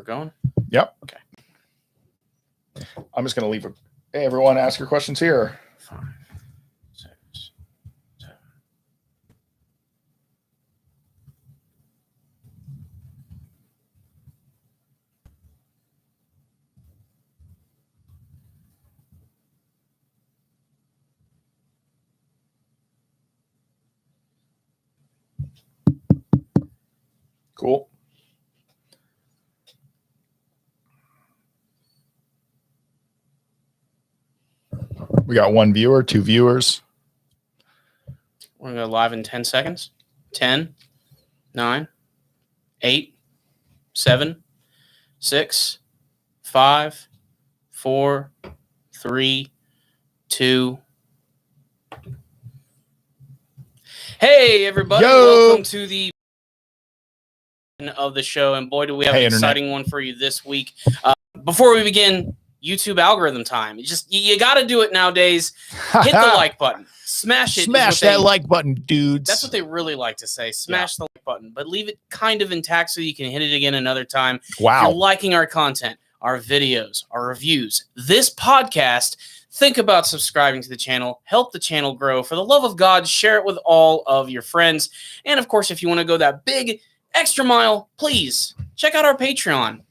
going? Yep. Okay. I'm just going to leave it. Hey, everyone, ask your questions here. 5, 6, 7. Cool. We got 1 viewer, 2 viewers. We're going to go live in 10 seconds. 10, 9, 8, 7, 6, 5, 4, 3, 2. Hey, everybody. Yo! Welcome to the of the show. And boy, do we have an exciting one for you this week. Before we begin, YouTube algorithm time. You got to do it nowadays. Hit the like button. Smash it. Smash that like button, dudes. That's what they really like to say. Smash the like button, but leave it kind of intact so you can hit it again another time. Wow. If you're liking our content, our videos, our reviews, this podcast, think about subscribing to the channel. Help the channel grow. For the love of God, share it with all of your friends. And of course, if you want to go that big extra mile, please check out our Patreon.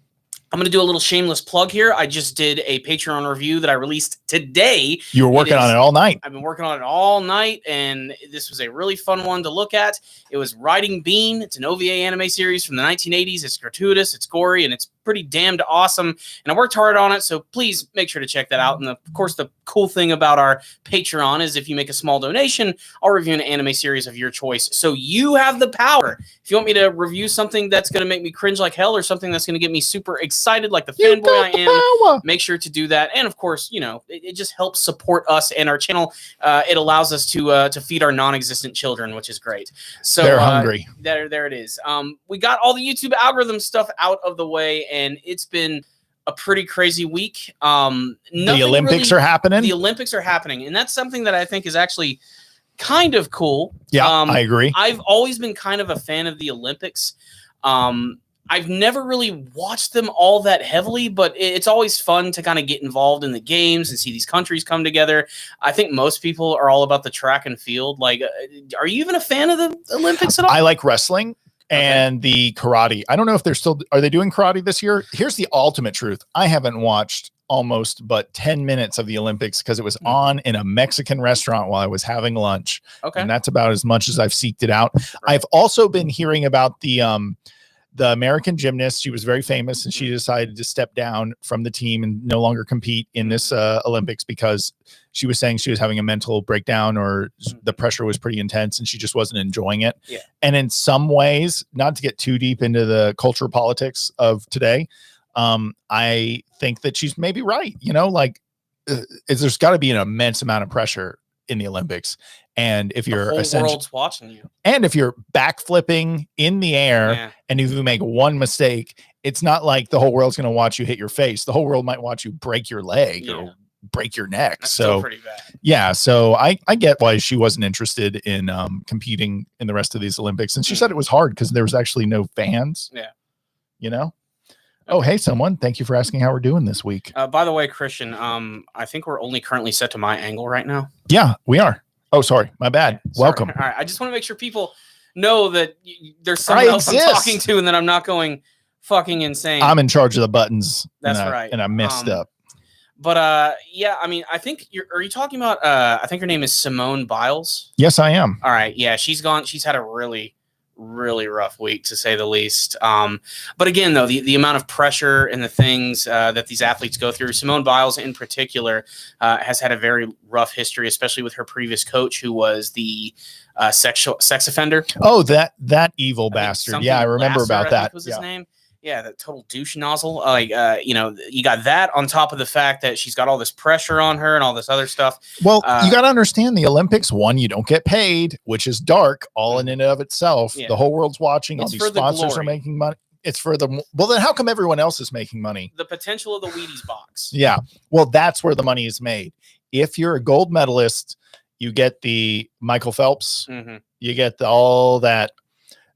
I'm going to do a little shameless plug here. I just did a Patreon review that I released today. You were working on it all night. I've been working on it all night, and this was a really fun one to look at. It was Riding Bean. It's an OVA anime series from the 1980s. It's gratuitous, it's gory, and it's pretty damned awesome. And I worked hard on it, so please make sure to check that out. And of course, the cool thing about our Patreon is if you make a small donation, I'll review an anime series of your choice. So you have the power. If you want me to review something that's going to make me cringe like hell or something that's going to get me super excited like the fanboy I am, make sure to do that. And of course, you know, it just helps support us and our channel. It allows us to feed our non-existent children, which is great. So they're hungry. There it is. We got all the YouTube algorithm stuff out of the way, and it's been a pretty crazy week. The Olympics are happening. The Olympics are happening, and that's something that I think is actually kind of cool. Yeah, I agree. I've always been kind of a fan of the Olympics. I've never really watched them all that heavily, but it's always fun to kind of get involved in the games and see these countries come together. I think most people are all about the track and field. Like, are you even a fan of the Olympics at all? I like wrestling and the karate. I don't know if are they doing karate this year? Here's the ultimate truth. I haven't watched almost but 10 minutes of the Olympics because it was on in a Mexican restaurant while I was having lunch. Okay. And that's about as much as I've seeked it out. Right. I've also been hearing about the American gymnast. She was very famous, and she decided to step down from the team and no longer compete in this Olympics because she was saying she was having a mental breakdown or the pressure was pretty intense and she just wasn't enjoying it. Yeah. And in some ways, not to get too deep into the culture politics of today, I think that she's maybe right. You know, like there's got to be an immense amount of pressure in the Olympics. And if you're the whole world's watching you, and if you're backflipping in the air, and if you make one mistake, it's not like the whole world's going to watch you hit your face. The whole world might watch you break your leg or break your neck. That's so pretty bad. Yeah. So I get why she wasn't interested in competing in the rest of these Olympics. And she said it was hard because there was actually no fans. Yeah. You know? Oh, hey, someone. Thank you for asking how we're doing this week. By the way, Christian, I think we're only currently set to my angle right now. Yeah, we are. Oh, sorry. My bad. Sorry. Welcome. All right. I just want to make sure people know that there's someone else I'm talking to and that I'm not going fucking insane. I'm in charge of the buttons. That's right. And I messed up. But yeah, I mean, I think are you talking about, I think her name is Simone Biles. Yes, I am. All right. Yeah. She's had a really rough week to say the least. But again, though, the amount of pressure and the things that these athletes go through, Simone Biles in particular has had a very rough history, especially with her previous coach, who was the sex offender. Oh, that evil bastard. Yeah, I remember about that. Was his name? Yeah, the total douche nozzle. Like, you know, you got that on top of the fact that she's got all this pressure on her and all this other stuff. Well, you got to understand the Olympics, one, you don't get paid, which is dark all in and of itself. Yeah. The whole world's watching. All these sponsors are making money. It's for the, well, then how come everyone else is making money? The potential of the Wheaties box. Yeah. Well, that's where the money is made. If you're a gold medalist, you get the Michael Phelps, you get all that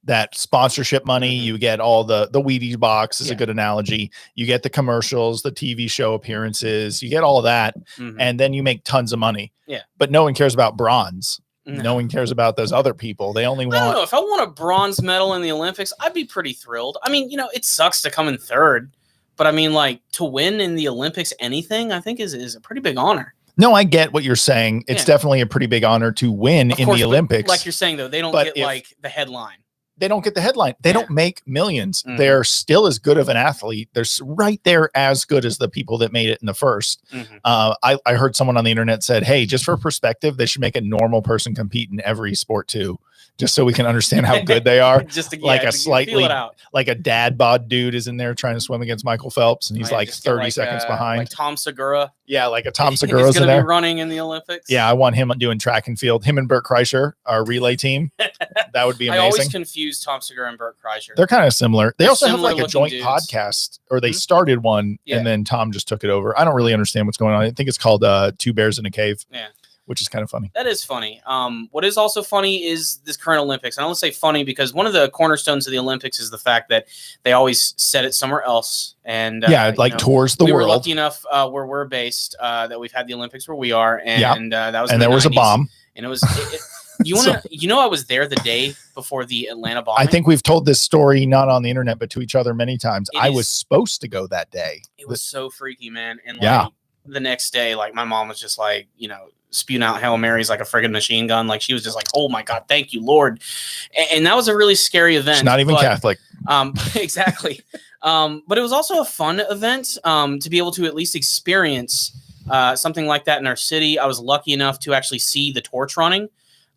that sponsorship money. You get all the Wheaties box is a good analogy. You get the commercials, the TV show appearances, you get all of that. And then you make tons of money. Yeah. But no one cares about bronze. No one cares about those other people. They only want. I don't know. If I won a bronze medal in the Olympics, I'd be pretty thrilled. I mean, it sucks to come in third, but I mean, like, to win in the Olympics anything, I think is a pretty big honor. No, I get what you're saying. It's definitely a pretty big honor to win in the Olympics. Like you're saying, though, they don't get like the headline. They don't get the headline. They don't make millions. They're still as good of an athlete. They're right there as good as the people that made it in the first. I heard someone on the internet said, hey, just for perspective, they should make a normal person compete in every sport too, just so we can understand how good they are. Just to, like a slightly, like a dad bod dude is in there trying to swim against Michael Phelps, and he's like 30 seconds behind. Like Tom Segura. Yeah, like a Tom Segura's in there. He's going to be running in the Olympics. Yeah, I want him doing track and field. Him and Bert Kreischer, our relay team. That would be amazing. I always confuse Tom Segura and Bert Kreischer. They're kind of similar. They also have like a joint podcast, or they started one, and then Tom just took it over. I don't really understand what's going on. I think it's called Two Bears in a Cave. Yeah. Which is kind of funny. That is funny. What is also funny is this current Olympics. And I don't say funny because one of the cornerstones of the Olympics is the fact that they always set it somewhere else. And tours the world. We were lucky enough where we're based that we've had the Olympics where we are, and that was. And there was a bomb. And it was. I was there the day before the Atlanta bombing. I think we've told this story not on the internet but to each other many times. I was supposed to go that day. It was so freaky, man. And the next day, like, my mom was just like, spewing out Hail Marys like a friggin' machine gun. Like, she was just like, oh my God, thank you, Lord. And that was a really scary event. She's not even Catholic. Exactly. But it was also a fun event to be able to at least experience something like that in our city. I was lucky enough to actually see the torch running.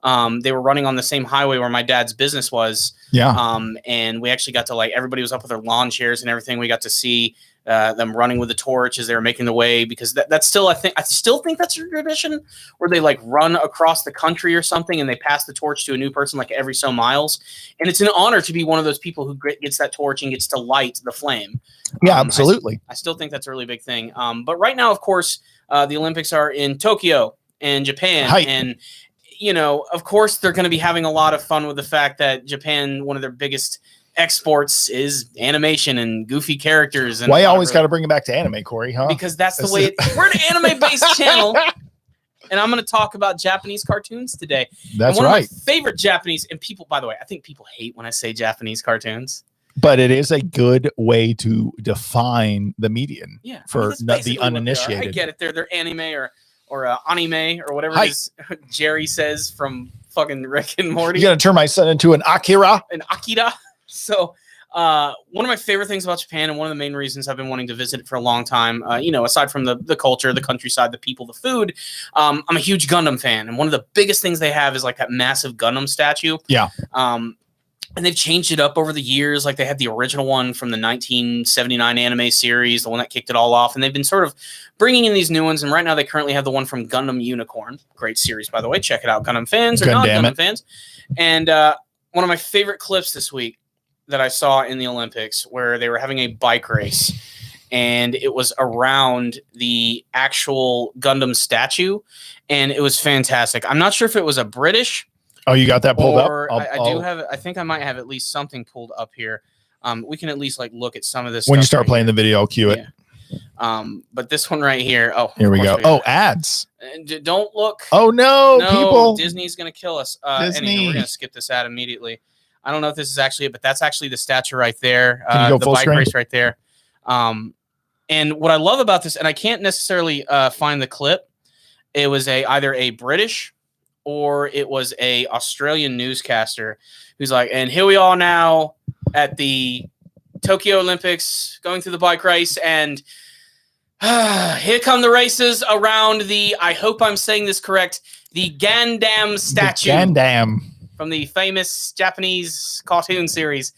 They were running on the same highway where my dad's business was. Yeah. And we actually got to, like, everybody was up with their lawn chairs and everything. We got to see them running with the torch as they were making the way, because that's still, I still think that's a tradition where they like run across the country or something and they pass the torch to a new person like every so miles. And it's an honor to be one of those people who gets that torch and gets to light the flame. Yeah, absolutely. I still think that's a really big thing. But right now, of course, the Olympics are in Tokyo and Japan. Hi. And, of course, they're going to be having a lot of fun with the fact that Japan, one of their biggest exports is animation and goofy characters. And why you always got to bring it back to anime, Corey, huh? Because that's the way we're an anime-based channel, and I'm going to talk about Japanese cartoons today. That's one right. Of my favorite Japanese, and people, by the way, I think people hate when I say Japanese cartoons. But it is a good way to define the median for the uninitiated. I get it. They're anime or anime or whatever it is Jerry says from fucking Rick and Morty. You're going to turn my son into an Akira? An Akira. So one of my favorite things about Japan, and one of the main reasons I've been wanting to visit it for a long time, aside from the culture, the countryside, the people, the food, I'm a huge Gundam fan. And one of the biggest things they have is like that massive Gundam statue. Yeah. And they've changed it up over the years. Like, they had the original one from the 1979 anime series, the one that kicked it all off. And they've been sort of bringing in these new ones. And right now they currently have the one from Gundam Unicorn. Great series, by the way. Check it out, Gundam fans or non-Gundam fans. And one of my favorite clips this week that I saw in the Olympics, where they were having a bike race. And it was around the actual Gundam statue. And it was fantastic. I'm not sure if it was a British... Oh, you got that pulled up? I do have. I think I might have at least something pulled up here. We can at least like look at some of this. When you start playing the video, I'll cue it. But this one right here. Oh, here we go. Oh, ads. Don't look. Oh no, people! Disney's gonna kill us. Disney. Anyway, we're gonna skip this ad immediately. I don't know if this is actually it, but that's actually the statue right there. Can you go the full bike screen? Race right there. And what I love about this, and I can't necessarily find the clip. It was either a British or it was a Australian newscaster who's like, and here we are now at the Tokyo Olympics going through the bike race, and here come the races around the, I hope I'm saying this correct, the Gundam Statue. Gundam. From the famous Japanese cartoon series.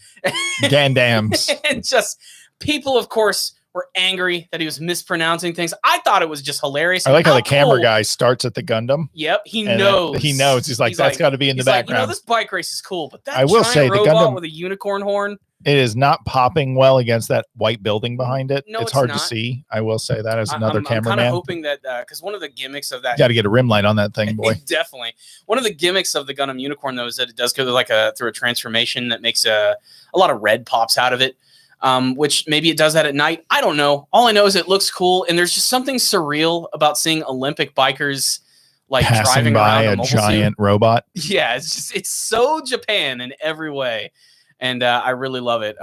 Gundams. And just people, of course, were angry that he was mispronouncing things. I thought it was just hilarious. I like how the camera guy starts at the Gundam. Yep, he knows. He knows. He's like, that's got to be in the background. This bike race is cool, but that I will say, giant robot with a unicorn horn. It is not popping well against that white building behind it. No, it's hard not. to see. I will say that as another cameraman. I'm kind of hoping that because one of the gimmicks of that, got to get a rim light on that thing, boy. Definitely. One of the gimmicks of the Gundam Unicorn though is that it does go through a transformation that makes a lot of red pops out of it. Which maybe it does that at night. I don't know. All I know is it looks cool, and there's just something surreal about seeing Olympic bikers like passing driving by around a giant robot. Yeah, it's so Japan in every way. And I really love it.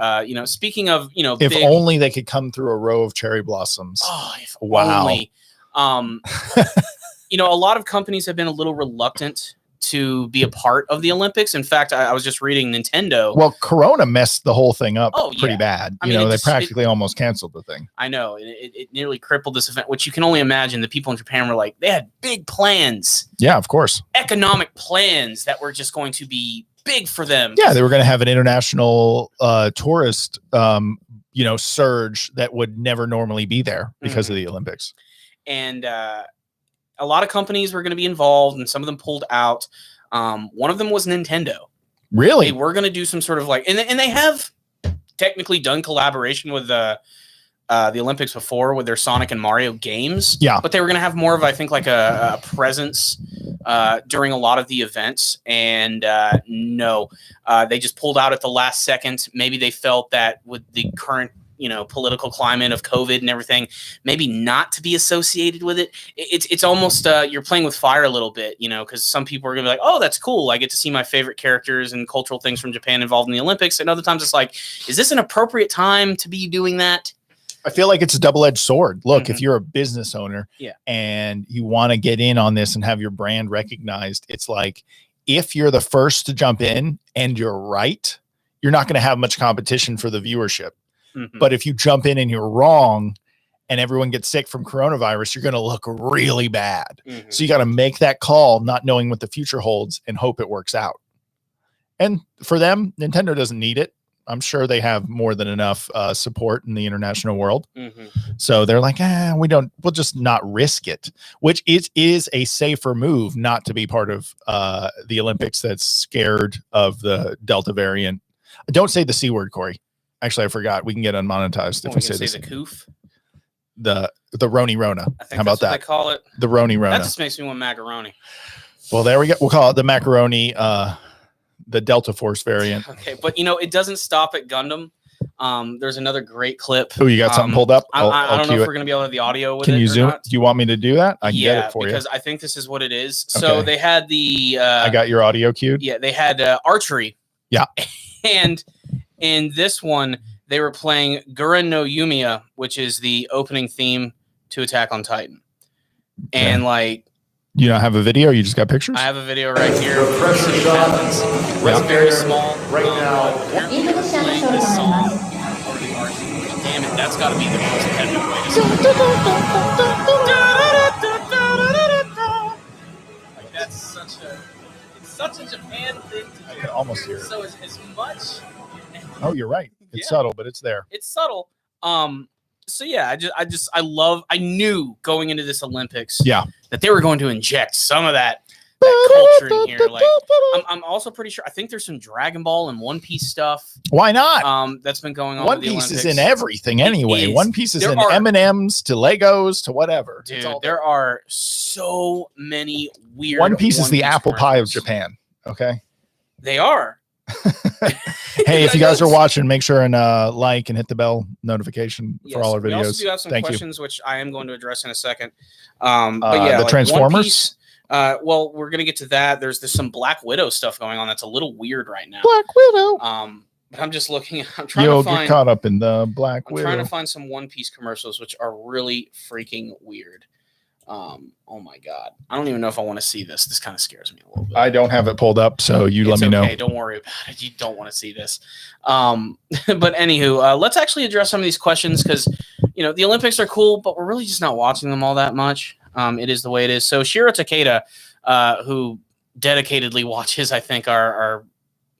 Speaking of, if only they could come through a row of cherry blossoms. Oh, if wow. Only. A lot of companies have been a little reluctant to be a part of the Olympics. In fact, I was just reading Nintendo. Well, Corona messed the whole thing up pretty bad. They practically almost canceled the thing. I know. It nearly crippled this event, which you can only imagine. The people in Japan were like, they had big plans. Yeah, of course. Economic plans that were just going to be big for them. Yeah, they were going to have an international tourist, surge that would never normally be there because of the Olympics. And a lot of companies were going to be involved, and some of them pulled out. One of them was Nintendo. Really? They were going to do some sort of and they have technically done collaboration with the Olympics before with their Sonic and Mario games. Yeah. But they were going to have more of, I think, like a presence during a lot of the events. And no, they just pulled out at the last second. Maybe they felt that with the current, political climate of COVID and everything, maybe not to be associated with it. It's almost you're playing with fire a little bit, because some people are going to be like, oh, that's cool. I get to see my favorite characters and cultural things from Japan involved in the Olympics. And other times it's like, is this an appropriate time to be doing that? I feel like it's a double-edged sword. Look, if you're a business owner and you want to get in on this and have your brand recognized, it's like, if you're the first to jump in and you're right, you're not going to have much competition for the viewership. But if you jump in and you're wrong and everyone gets sick from coronavirus, you're going to look really bad. So you got to make that call, not knowing what the future holds, and hope it works out. And for them, Nintendo doesn't need it. I'm sure they have more than enough support in the international world. So they're like, we'll just not risk it, which is a safer move not to be part of the Olympics that's scared of the Delta variant. Don't say the C word, Corey. Actually, I forgot. We can get unmonetized if we say this. The coof? The Roni Rona. How about that? They call it the Roni Rona. That just makes me want macaroni. Well, there we go. We'll call it the macaroni, the Delta Force variant. Okay, but it doesn't stop at Gundam. There's another great clip. Oh, you got something pulled up? I don't know if we're going to be able to have the audio with it. Can you zoom? Not. Do you want me to do that? I can get it for you. Because I think this is what it is. So they had the... I got your audio cued. Yeah, they had archery. Yeah. And in this one, they were playing Gurren no Yumiya, which is the opening theme to Attack on Titan. Okay. And you don't have a video? You just got pictures? I have a video right here. The pressure shot. It's very small. Right now. Apparently they're playing this song over the archery. Damn it, that's got to be the most epic way to sing. It's such a Japan thing to do. I can almost hear it. So as much... Oh, you're right. It's subtle, but it's there. It's subtle. So yeah, I knew going into this Olympics that they were going to inject some of that culture in here. I'm also pretty sure, I think there's some Dragon Ball and One Piece stuff. Why not? That's been going on. One Piece is in everything anyway. One Piece is in M&Ms to Legos to whatever. Dude, there are so many weird. One Piece is the apple pie of Japan. Okay. They are. Hey, if you guys are watching, make sure and like and hit the bell notification for all our videos. We also do have some questions, which I am going to address in a second. But the Transformers. Well, we're gonna get to that. There's some Black Widow stuff going on that's a little weird right now. Black Widow. But I'm just looking. I'm trying to find. Get caught up in the Black Widow. I'm trying to find some One Piece commercials, which are really freaking weird. Oh my god, I don't even know if I want to see this. This kind of scares me a little bit. I don't have it pulled up, so let me know. Okay, don't worry about it. You don't want to see this. But anywho, let's actually address some of these questions because the Olympics are cool, but we're really just not watching them all that much. It is the way it is. So Shiro Takeda, who dedicatedly watches, I think, our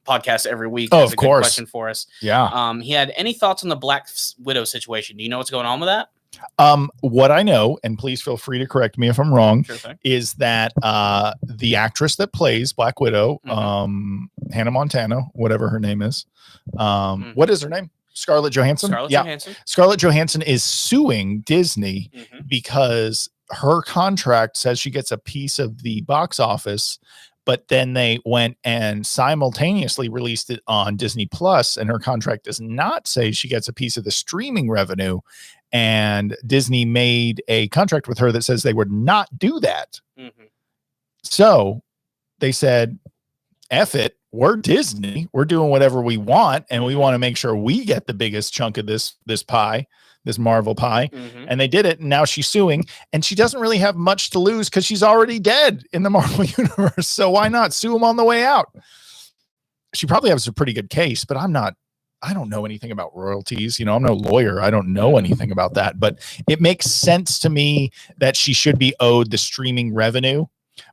podcast every week. Oh, of course. Question for us. Yeah. He had any thoughts on the Black Widow situation? Do you know what's going on with that? What I know, and please feel free to correct me if I'm wrong, Sure thing. is that the actress that plays Black Widow, Hannah Montana, whatever her name is, what is her name? Scarlett Johansson. Johansson. Scarlett Johansson is suing Disney because her contract says she gets a piece of the box office, but then they went and simultaneously released it on Disney Plus, and her contract does not say she gets a piece of the streaming revenue. And Disney made a contract with her that says they would not do that. So they said, F it, we're Disney. We're doing whatever we want, and we want to make sure we get the biggest chunk of this pie, this Marvel pie. And they did it, and now she's suing, and she doesn't really have much to lose because she's already dead in the Marvel universe. So why not sue him on the way out? She probably has a pretty good case, but I don't know anything about royalties. I'm no lawyer. I don't know anything about that, but it makes sense to me that she should be owed the streaming revenue.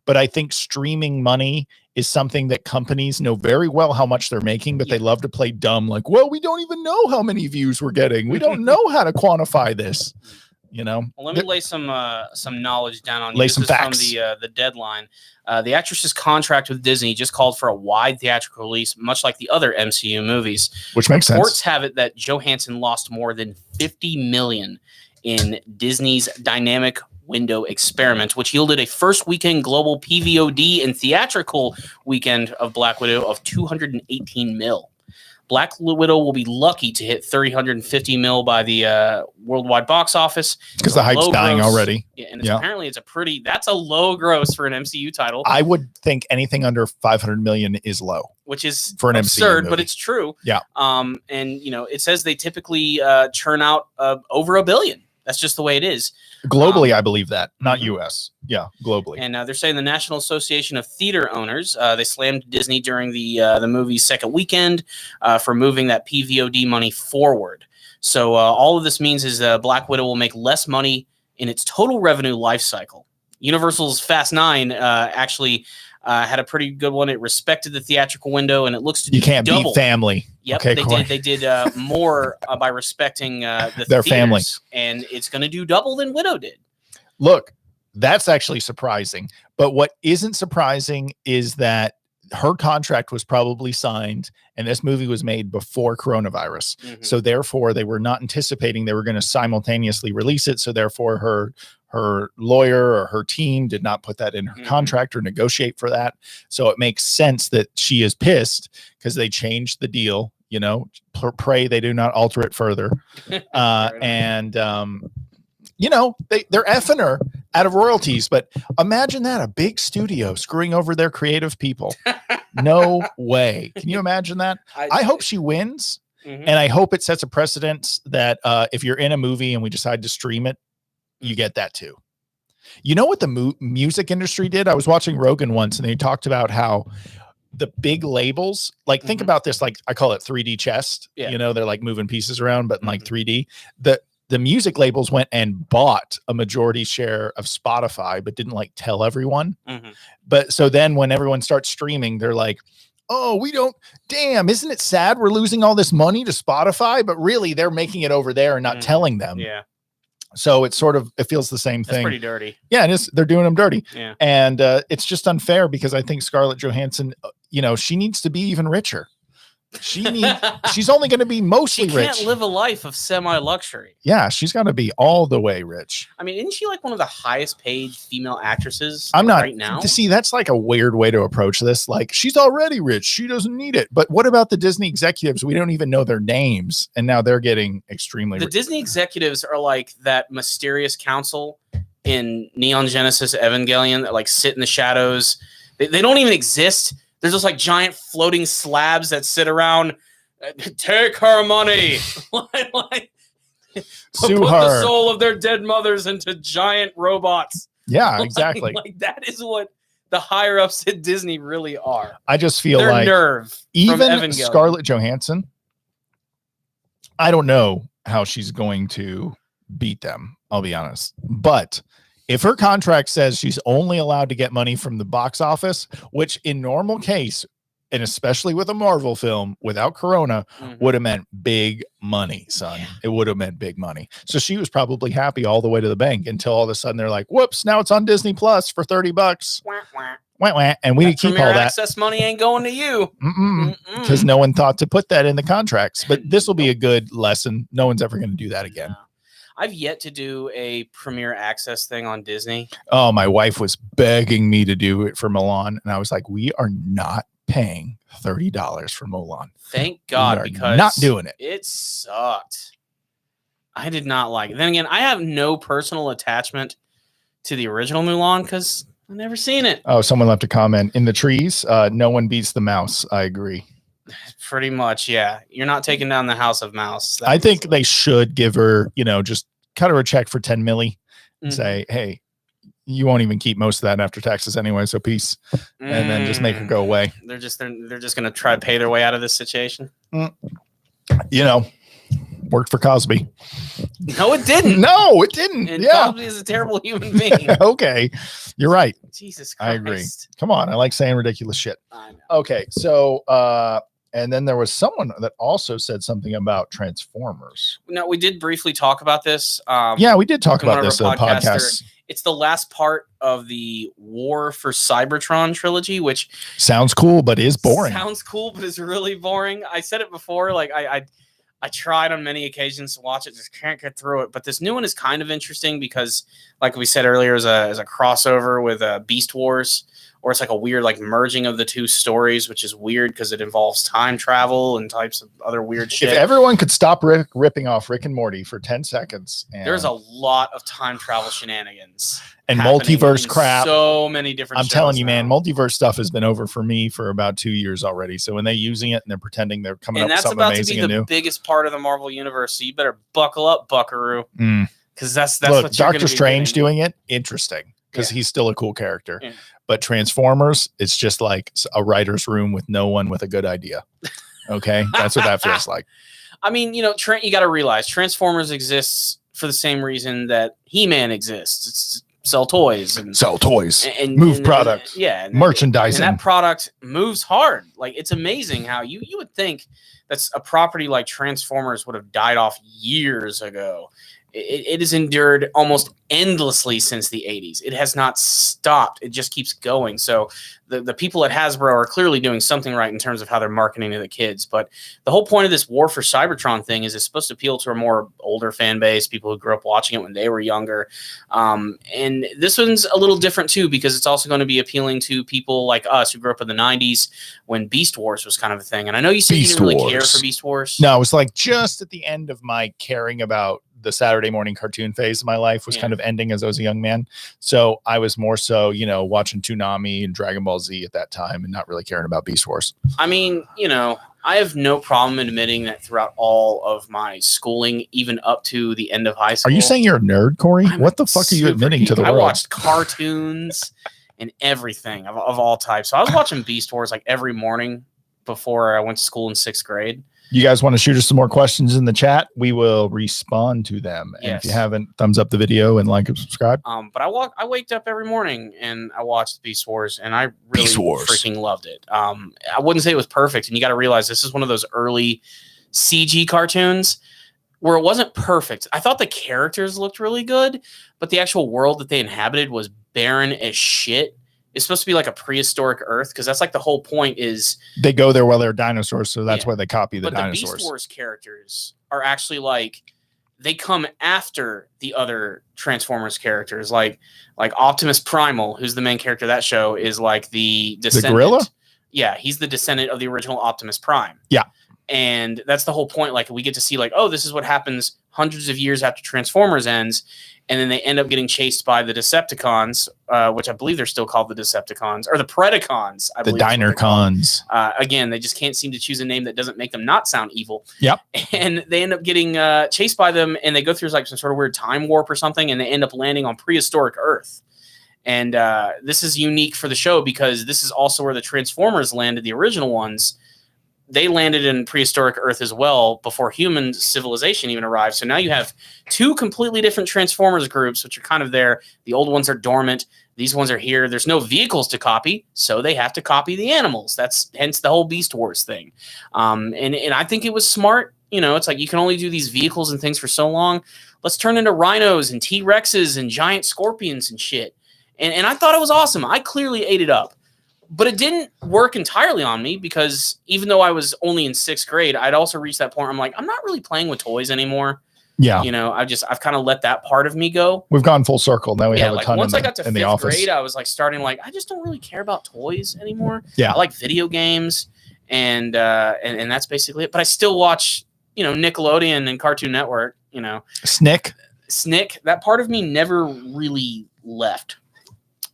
But I think streaming money is something that companies know very well how much they're making, but they love to play dumb. Like, well, we don't even know how many views we're getting. We don't know how to quantify this. Well, let me lay some knowledge down on you. Lay some facts. From the Deadline. The actress's contract with Disney just called for a wide theatrical release, much like the other MCU movies. Which makes sense. Reports have it that Johansson lost more than $50 million in Disney's dynamic window experiment, which yielded a first weekend global PVOD and theatrical weekend of Black Widow of $218 million. Black Widow will be lucky to hit $350 million by the worldwide box office because the hype's dying already. Yeah, and apparently that's a low gross for an MCU title. I would think anything under 500 million is low, which is for an absurd, MCU movie. But it's true. Yeah. And it says they typically churn out over $1 billion. That's just the way it is. Globally, I believe that, not US. Yeah, globally. And they're saying the National Association of Theater Owners, they slammed Disney during the movie's second weekend for moving that PVOD money forward. So all of this means is Black Widow will make less money in its total revenue life cycle. Universal's Fast 9 actually had a pretty good one. It respected the theatrical window, and it looks to do double. Beat family. Yep, okay, they did more by respecting their theaters, family, and it's going to do double than Widow did. Look, that's actually surprising. But what isn't surprising is that her contract was probably signed, and this movie was made before coronavirus. So therefore, they were not anticipating they were going to simultaneously release it. So therefore, her lawyer or her team did not put that in her contract or negotiate for that. So it makes sense that she is pissed because they changed the deal. Pray they do not alter it further. And they're effing her out of royalties. But imagine that, a big studio screwing over their creative people. No way. Can you imagine that? I hope she wins. And I hope it sets a precedent that if you're in a movie and we decide to stream it, you get that too. You know what the music industry did? I was watching Rogan once, and they talked about how the big labels, like think about this, like I call it 3D chess. They're like moving pieces around, but in like 3D. The music labels went and bought a majority share of Spotify, but didn't like tell everyone. But so then when everyone starts streaming, they're like, oh, damn, isn't it sad we're losing all this money to Spotify? But really they're making it over there and not telling them. Yeah. So it feels the same thing. That's pretty dirty. Yeah, it is. They're doing them dirty. Yeah. And it's just unfair because I think Scarlett Johansson, she needs to be even richer. She's only going to be mostly rich. She can't live a life of semi-luxury. Yeah, she's got to be all the way rich. I mean, isn't she like one of the highest paid female actresses right now? See, that's like a weird way to approach this. Like, she's already rich. She doesn't need it. But what about the Disney executives? We don't even know their names. And now they're getting extremely rich. The Disney executives are like that mysterious council in Neon Genesis Evangelion that like sit in the shadows. They don't even exist. There's just like giant floating slabs that sit around. Take her money. Sue Put her. the soul of their dead mothers into giant robots. Yeah, exactly. Like that is what the higher ups at Disney really are. I just feel their like nerve. Even Scarlett Johansson, I don't know how she's going to beat them. I'll be honest, but if her contract says she's only allowed to get money from the box office, which in normal case, and especially with a Marvel film without Corona, would have meant big money, son. Yeah. It would have meant big money. So she was probably happy all the way to the bank until all of a sudden they're like, whoops, now it's on Disney Plus for $30. Wah, wah. And we need to keep all that. Access money ain't going to you. Because no one thought to put that in the contracts. But this will be a good lesson. No one's ever going to do that again. No. I've yet to do a Premier Access thing on Disney. Oh, my wife was begging me to do it for Mulan. And I was like, we are not paying $30 for Mulan. Thank God, because not doing it. It sucked. I did not like it. Then again, I have no personal attachment to the original Mulan because I've never seen it. Oh, someone left a comment in the trees. No one beats the mouse. I agree. Pretty much, yeah. You're not taking down the House of Mouse. I think they should give her, just cut her a check for 10 milli and say, hey, you won't even keep most of that after taxes anyway, so peace. And then just make her go away. They're just gonna try to pay their way out of this situation. Worked for Cosby. No, it didn't. No, it didn't. And Cosby is a terrible human being. Okay. You're right. Jesus Christ. I agree. Come on. I like saying ridiculous shit. I know. Okay. So and then there was someone that also said something about Transformers. No, we did briefly talk about this. Yeah, we did talk about this in the podcast. It's the last part of the War for Cybertron trilogy, which sounds cool, but is boring. Sounds cool, but is really boring. I said it before, like I tried on many occasions to watch it, just can't get through it. But this new one is kind of interesting because, like we said earlier, is a crossover with Beast Wars, or it's like a weird like merging of the two stories, which is weird because it involves time travel and types of other weird shit. If everyone could stop ripping off Rick and Morty for 10 seconds. There's a lot of time travel shenanigans. And multiverse crap. So many different I'm telling you, man, multiverse stuff has been over for me for about 2 years already. So when they're using it and they're pretending they're coming up with something amazing and new. And that's about to be the biggest part of the Marvel universe. So you better buckle up, buckaroo. Because that's Look, what you're Doctor Strange doing it, interesting. Because he's still a cool character. Yeah. But Transformers, it's just like a writer's room with no one with a good idea. Okay? That's what that feels like. I mean, you got to realize Transformers exists for the same reason that He-Man exists. It's sell toys and move product. And merchandising. And that product moves hard. Like, it's amazing how you would think that's a property like Transformers would have died off years ago. It has endured almost endlessly since the 80s. It has not stopped. It just keeps going. So the people at Hasbro are clearly doing something right in terms of how they're marketing to the kids. But the whole point of this War for Cybertron thing is it's supposed to appeal to a more older fan base, people who grew up watching it when they were younger. And this one's a little different too, because it's also going to be appealing to people like us who grew up in the 90s when Beast Wars was kind of a thing. And I know you said you didn't really care for Beast Wars. No, it was like just at the end of my caring about the Saturday morning cartoon phase of my life was kind of ending as I was a young man. So I was more so, watching Toonami and Dragon Ball Z at that time and not really caring about Beast Wars. I mean, I have no problem in admitting that throughout all of my schooling, even up to the end of high school. Are you saying you're a nerd, Corey? What the fuck are you admitting to the world? I watched cartoons and everything of all types. So I was watching Beast Wars like every morning before I went to school in 6th grade. You guys want to shoot us some more questions in the chat? We will respond to them. And if you haven't, thumbs up the video and like and subscribe. But I waked up every morning and I watched Beast Wars, and I really freaking loved it. I wouldn't say it was perfect, and you got to realize this is one of those early CG cartoons where it wasn't perfect. I thought the characters looked really good, but the actual world that they inhabited was barren as shit. It's supposed to be like a prehistoric Earth, because that's like the whole point is they go there while they're dinosaurs, so that's why they copy the dinosaurs. The Beast Wars characters are actually like they come after the other Transformers characters, like Optimus Primal, who's the main character of that show, is like the descendant. The gorilla? Yeah, he's the descendant of the original Optimus Prime. Yeah. And that's the whole point. Like, we get to see like, oh, this is what happens hundreds of years after Transformers ends. And then they end up getting chased by the Decepticons, which I believe they're still called the Decepticons, or the Predacons. I believe the Dinercons. Again, they just can't seem to choose a name that doesn't make them not sound evil. Yep. And they end up getting chased by them, and they go through like some sort of weird time warp or something, and they end up landing on prehistoric Earth. And this is unique for the show because this is also where the Transformers landed, the original ones, they landed in prehistoric Earth as well before human civilization even arrived. So now you have two completely different Transformers groups, which are kind of there. The old ones are dormant. These ones are here. There's no vehicles to copy, so they have to copy the animals. That's hence the whole Beast Wars thing. And I think it was smart. You know, it's like you can only do these vehicles and things for so long. Let's turn into rhinos and T-Rexes and giant scorpions and shit. And I thought it was awesome. I clearly ate it up. But it didn't work entirely on me because even though I was only in 6th grade, I'd also reached that point where I'm like, I'm not really playing with toys anymore. Yeah. You know, I've kind of let that part of me go. We've gone full circle. Now we have a ton once in I got to in the 5th office. grade, I was like starting like, I just don't really care about toys anymore. Yeah. I like video games and that's basically it. But I still watch, you know, Nickelodeon and Cartoon Network, you know. Snick. That part of me never really left.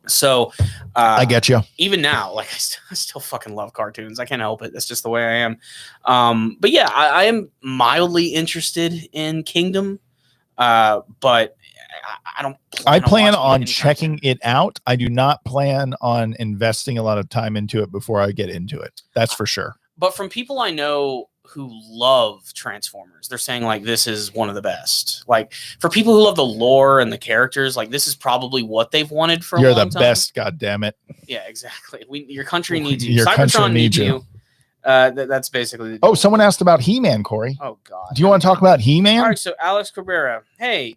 So I get you. Even now, like I still fucking love cartoons. I can't help it. That's just the way I am. But yeah, I am mildly interested in Kingdom. But I don't. I plan on checking it out. I do not plan on investing a lot of time into it before I get into it. That's for sure. But from people I know who love Transformers, they're saying like this is one of the best. Like for people who love the lore and the characters, like this is probably what they've wanted for a long time. You're the best, goddammit. Yeah, exactly. Your country needs you. Your Cybertron country needs you. That's basically. Oh, someone asked about He-Man, Corey. Oh God. Do you want to talk about He-Man? All right. So Alex Cabrera, hey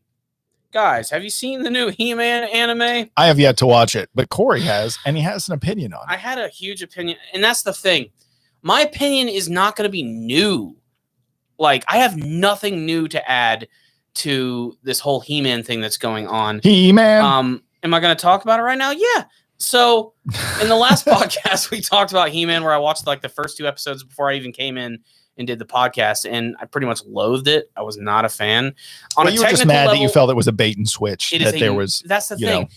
guys, have you seen the new He-Man anime? I have yet to watch it, but Corey has, and he has an opinion on it. I had a huge opinion, and that's the thing. My opinion is not going to be new. Like, I have nothing new to add to this whole He-Man thing that's going on. He-Man. Am I going to talk about it right now? Yeah. So, in the last podcast, we talked about He-Man, where I watched like the first 2 episodes before I even came in and did the podcast, and I pretty much loathed it. I was not a fan. You were just mad that you felt it was a bait and switch. That's the thing.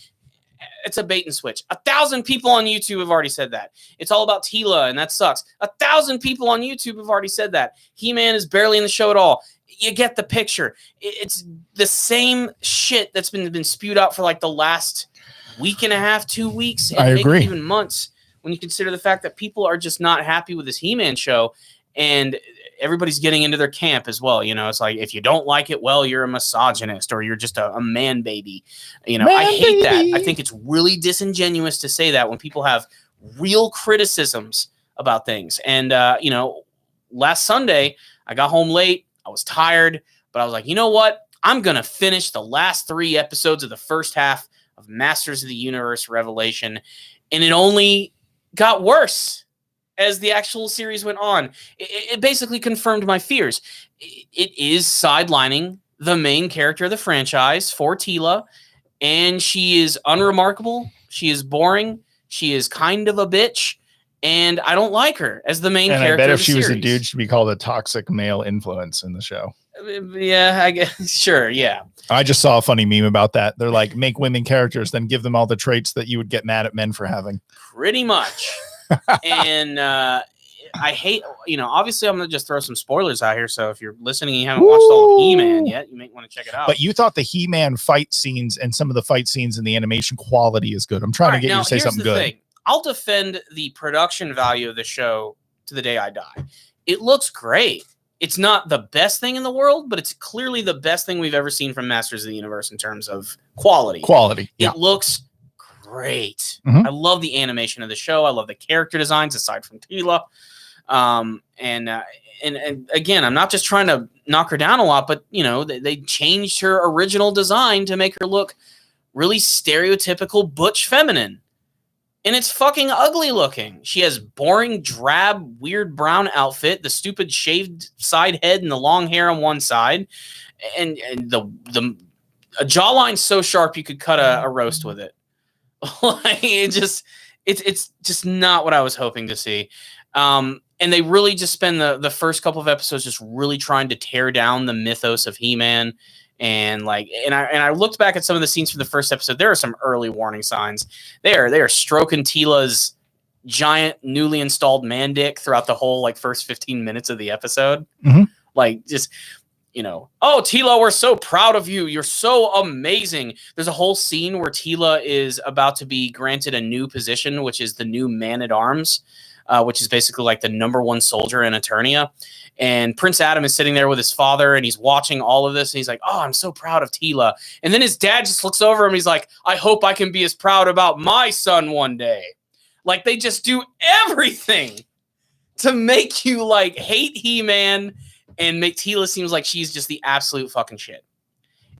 It's a bait and switch. 1,000 people on YouTube have already said that. It's all about Tila, and that sucks. 1,000 people on YouTube have already said that. He-Man is barely in the show at all. You get the picture. It's the same shit that's been spewed out for like the last week and a half, 2 weeks, and I maybe agree. even months. When you consider the fact that people are just not happy with this He-Man show, and everybody's getting into their camp as well. You know, it's like, if you don't like it, well, you're a misogynist or you're just a man baby. You know, I hate that. I think it's really disingenuous to say that when people have real criticisms about things. And, you know, last Sunday, I got home late. I was tired, but I was like, you know what? I'm going to finish the last 3 episodes of the first half of Masters of the Universe Revelation. And it only got worse as the actual series went on. It basically confirmed my fears. It is sidelining the main character of the franchise for Tila, and she is unremarkable. She is boring. She is kind of a bitch, and I don't like her as the main character. I bet if she was a dude, she'd be called a toxic male influence in the show. Yeah, I guess. Sure, yeah. I just saw a funny meme about that. They're like, make women characters, then give them all the traits that you would get mad at men for having. Pretty much. And I hate, you know, obviously I'm going to just throw some spoilers out here. So if you're listening and you haven't watched all of He-Man yet, you may want to check it out. But you thought the He-Man fight scenes and some of the fight scenes in the animation quality is good. I'm trying to get you to say something good. Thing. I'll defend the production value of the show to the day I die. It looks great. It's not the best thing in the world, but it's clearly the best thing we've ever seen from Masters of the Universe in terms of quality. Yeah. It looks great. I love the animation of the show. I love the character designs aside from Tila. And again, I'm not just trying to knock her down a lot, but you know, they changed her original design to make her look really stereotypical butch feminine. And it's fucking ugly looking. She has boring, drab, weird brown outfit, the stupid shaved side head and the long hair on one side. And the a jawline so sharp you could cut a roast with it. Like it's just not what I was hoping to see. And they really just spend the first couple of episodes just really trying to tear down the mythos of He-Man. And I looked back at some of the scenes from the first episode. There are some early warning signs. They are stroking Tila's giant newly installed man dick throughout the whole like first 15 minutes of the episode. Like just, you know, oh, Tila, we're so proud of you. You're so amazing. There's a whole scene where Tila is about to be granted a new position, which is the new man-at-arms. which is basically like the #1 soldier in Eternia. And Prince Adam is sitting there with his father, and he's watching all of this, and he's like, oh, I'm so proud of Tila. And then his dad just looks over him, and he's like, I hope I can be as proud about my son one day. Like, they just do everything to make you, like, hate He-Man and make Tila seems like she's just the absolute fucking shit.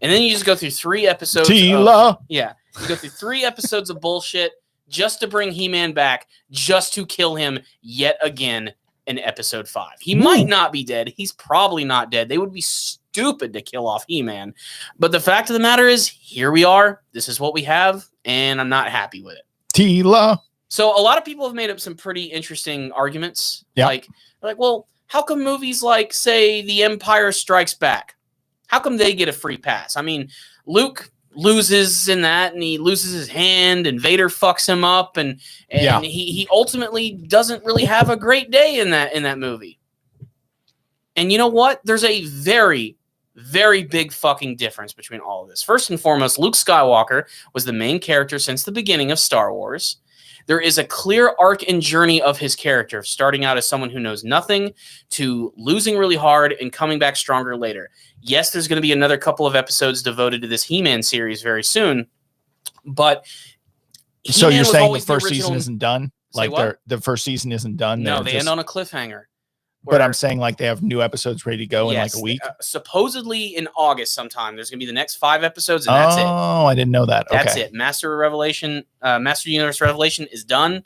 And then you just go through 3 episodes Tila. You go through 3 episodes of bullshit just to bring He-Man back, just to kill him yet again in episode 5. He might not be dead. He's probably not dead. They would be stupid to kill off He-Man. But the fact of the matter is, here we are. This is what we have, and I'm not happy with it. Tila. So a lot of people have made up some pretty interesting arguments. Yeah. Like, well, how come movies like, say, The Empire Strikes Back, how come they get a free pass? I mean, Luke loses in that, and he loses his hand, and Vader fucks him up, and he ultimately doesn't really have a great day in that movie. And you know what? There's a very, very big fucking difference between all of this. First and foremost, Luke Skywalker was the main character since the beginning of Star Wars. There is a clear arc and journey of his character, starting out as someone who knows nothing to losing really hard and coming back stronger later. Yes, there's going to be another couple of episodes devoted to this He-Man series very soon, but so He-Man you're was saying the always first original... season isn't done? Say Like what? the first season isn't done? No, they end on a cliffhanger. But I'm saying like they have new episodes ready to go in like a week? Supposedly in August sometime. There's going to be the next 5 episodes, and that's it. Oh, I didn't know that. That's okay. it. Master Universe Revelation is done,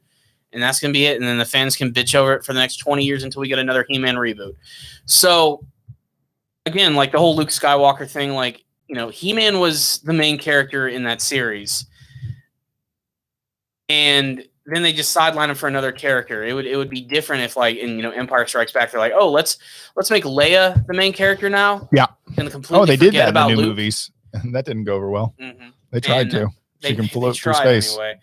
and that's going to be it. And then the fans can bitch over it for the next 20 years until we get another He-Man reboot. So, again, like the whole Luke Skywalker thing, like, you know, He-Man was the main character in that series. And then they just sideline him for another character. It would be different if, like, in, you know, Empire Strikes Back, they're like, oh, let's make Leia the main character now. Yeah. And completely they did that about in the new Luke. movies. That didn't go over well. Mm-hmm. They tried to. She can float through space. Anyway.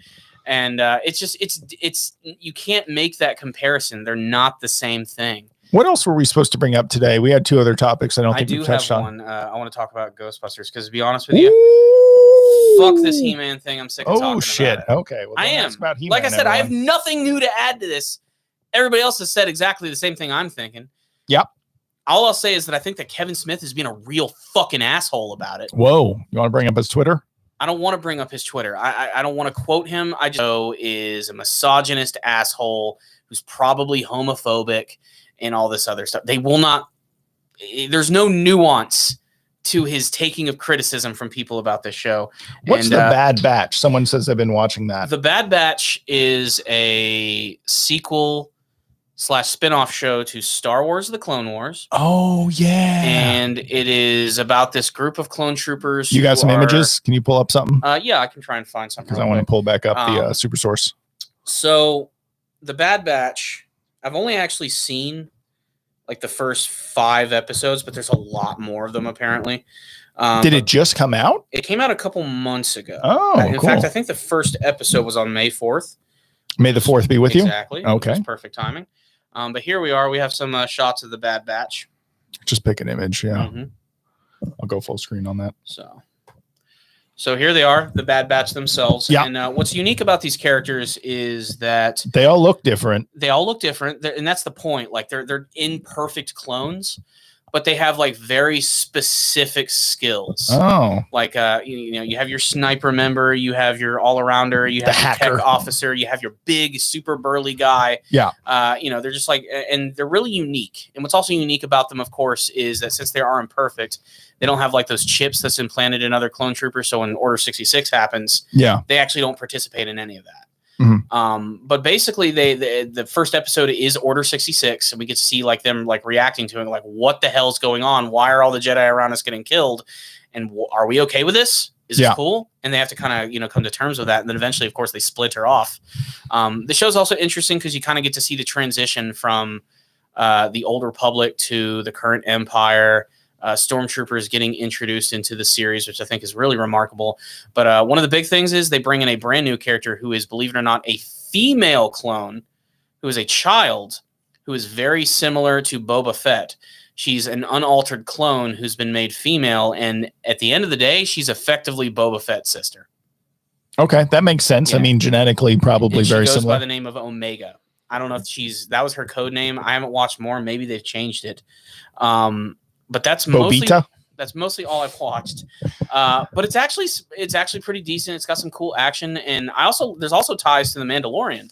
And it's you can't make that comparison. They're not the same thing. What else were we supposed to bring up today? We had 2 other topics. I think we touched on. One. I want to talk about Ghostbusters because, to be honest with you, fuck this He-Man thing. I'm sick of talking shit. about it. Okay. Well, I am. about He-Man, like I said, everyone. I have nothing new to add to this. Everybody else has said exactly the same thing I'm thinking. Yep. All I'll say is that I think that Kevin Smith is being a real fucking asshole about it. Whoa. You want to bring up his Twitter? I don't want to bring up his Twitter. I don't want to quote him. I just know is a misogynist asshole who's probably homophobic and all this other stuff. They will not. There's no nuance to his taking of criticism from people about this show. What's the Bad Batch? Someone says they've been watching that. The Bad Batch is a sequel / spinoff show to Star Wars: The Clone Wars. Oh, yeah. And it is about this group of clone troopers. You got some images? Can you pull up something? Yeah, I can try and find something. Because I want to pull back up the super source. So, the Bad Batch, I've only actually seen like the first 5 episodes, but there's a lot more of them apparently. Did it just come out? It came out a couple months ago. Oh, in fact, I think the first episode was on May 4th. May the 4th be with you? Exactly. Okay. Perfect timing. But here we are. We have some shots of the Bad Batch. Just pick an image. Yeah. Mm-hmm. I'll go full screen on that. So here they are, the Bad Batch themselves. Yeah. And what's unique about these characters is that they all look different. And that's the point. Like they're imperfect clones, but they have like very specific skills. Oh, like you have your sniper member, you have your all-arounder, you have your tech officer, you have your big super burly guy. Yeah. They're just like, and they're really unique. And what's also unique about them, of course, is that since they are imperfect, they don't have like those chips that's implanted in other clone troopers. So when Order 66 happens, they actually don't participate in any of that. Mm-hmm. But basically, the first episode is Order 66, and we get to see like them like reacting to it, like what the hell's going on? Why are all the Jedi around us getting killed? And are we okay with this? Is this cool? And they have to kind of come to terms with that, and then eventually, of course, they splinter off. The show's also interesting because you kind of get to see the transition from the Old Republic to the current Empire. Stormtroopers getting introduced into the series, which I think is really remarkable. But one of the big things is they bring in a brand new character who is, believe it or not, a female clone, who is a child, who is very similar to Boba Fett. She's an unaltered clone who's been made female, and at the end of the day, she's effectively Boba Fett's sister. Okay, that makes sense. Yeah. I mean, genetically, probably very similar. She goes similar. by the name of Omega. I don't know if that was her code name. I haven't watched more. Maybe they've changed it. But that's mostly all I've watched. But it's actually pretty decent. It's got some cool action, and there's also ties to the Mandalorian.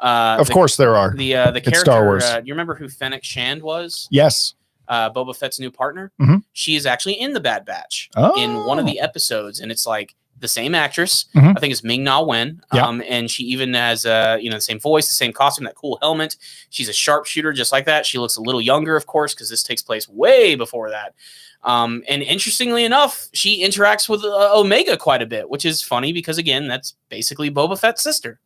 Of course there are. The character, Star Wars. You remember who Fennec Shand was? Yes. Boba Fett's new partner. Mm-hmm. She is actually in the Bad Batch in one of the episodes, and it's like the same actress. Mm-hmm. I think it's Ming-Na Wen. And she even has the same voice, the same costume, that cool helmet. She's a sharpshooter just like that. She looks a little younger, of course, because this takes place way before that. And interestingly enough, she interacts with Omega quite a bit, which is funny because, again, that's basically Boba Fett's sister.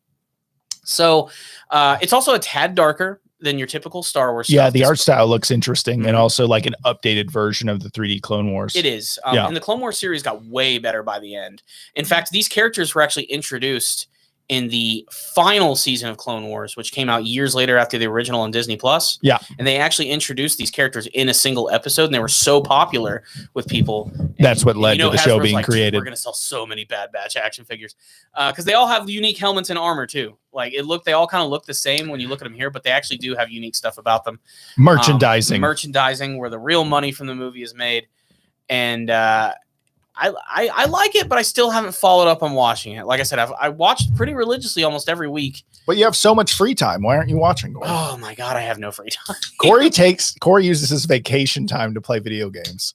So it's also a tad darker than your typical Star Wars stuff. Yeah, the art style looks interesting, and also like an updated version of the 3D Clone Wars. It is. And the Clone Wars series got way better by the end. In fact, these characters were actually introduced in the final season of Clone Wars, which came out years later after the original on Disney Plus. Yeah. And they actually introduced these characters in a single episode, and they were so popular with people. That's what led to the show being created. We're going to sell so many Bad Batch action figures. Because they all have unique helmets and armor, too. Like, they all kind of look the same when you look at them here, but they actually do have unique stuff about them. Merchandising, where the real money from the movie is made. And I like it, but I still haven't followed up on watching it. Like I said, I watched pretty religiously almost every week. But you have so much free time. Why aren't you watching? Oh my God, I have no free time. Corey uses his vacation time to play video games.